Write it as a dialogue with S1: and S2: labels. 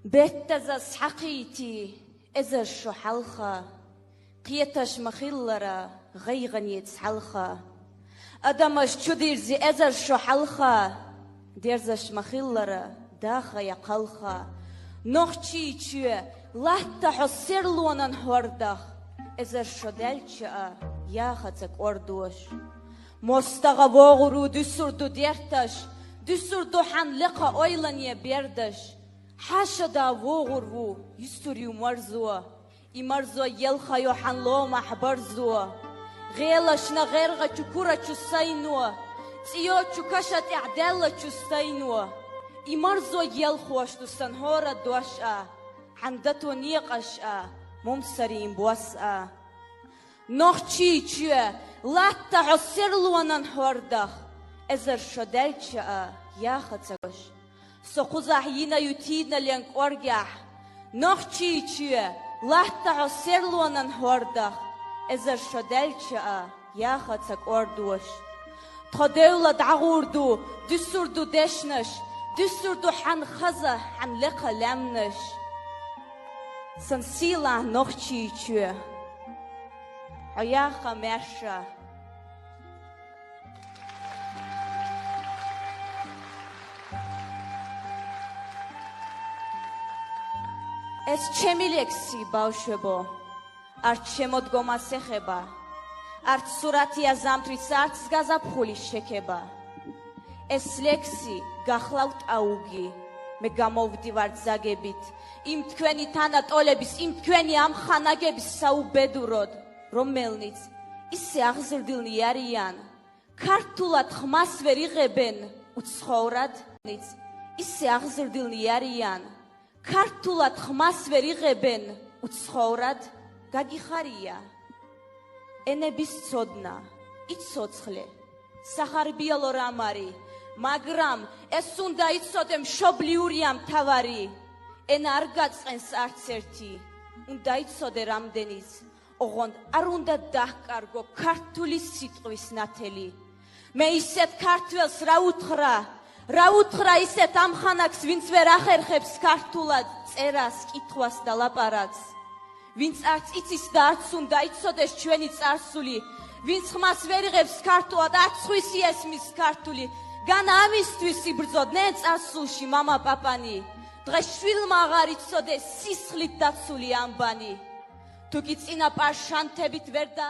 S1: بيتزس حقيتي إذا شو حلخة قيتش مخيلرا غيغن يتسحلخة أدمش تديرزي إذا شو حلخة ديرزش مخيلرا داخا يقلخة نوخشي تشو لحتا حسير لونن هوردخ إذا شو دلچا ياخدك أردوش مستغا وغرو دسردو ديرتش دسردو حنلقا أيلن يبيردش حاشدا وغرو يستوريو مرزوا إمرزوا يلخا يوحن لو محبرزوا غيلشنا غيرغا چكورا چساينوا تيو چكشت اعدالا چستاينوا إمرزوا يلخوش دستنهورا دوشا حندتو نيقشا ممسري إمبوسا نوخشي چوه لاتا عصير لونن هوردخ ازر شدلچا ياخدسگوش سقوزح ينا يتيدنا لينك أرجح نوخشي چوه لاتا عصير لونن هوردخ ازر شدلچا ياخدسگ أردوش تخدولا دعوردو دسردو دشنش دسردو حن خزه حن لقا لمنش سنسيلا نوخشي چوه عياخا مرشا ეს ჩემი ლექსი ბავშვებო არც შემოდგომა სეხება არც სურათია ზამთრის არც გაზაფხულის შექება ეს ლექსი გახლავთ აუგი მე გამოვდივარ ზაგებით იმ თქვენი თანატოლების იმ თქვენი ამხანაგების საუბედუროდ რომელნიც ისე აღზრდილნი არიან ქართულად ხმას ვერ იღებენ უცხოვრად ისე აღზრდილნი არიან ქართულად ხმას ვერ იღებენ უცხოვრად გაგიხარია ენების ცოდნა იცოცხლე სახარბიელო რამ არის მაგრამ ეს უნდა იცოდე მშობლიურია მთავარი ენა არ გაწყენს არც ერთი უნდა იცოდე რამდენიც ოღონდ არ უნდა დაჰკარგო ქართული სიტყვის ნათელი მე ისეთ ქართველს რა უთხრა ისეთ ამხანაგს ვინც ვერ ახერხებს ქართულად წერას კითხვას და ლაპარაკს ვინც არც იცის და არც უნდა იცოდეს ჩვენი წარსული ვინც ხმას ვერ იღებს ქართულად არც ხვისი ესმის ქართული განა ამისთვის იბრძოდნენ წარსულში მამა პაპანი დღეს შვილმა აღარ იცოდეს სისხლით დაცული ამბანი თუ კი წინა პარშანთებით ვერ და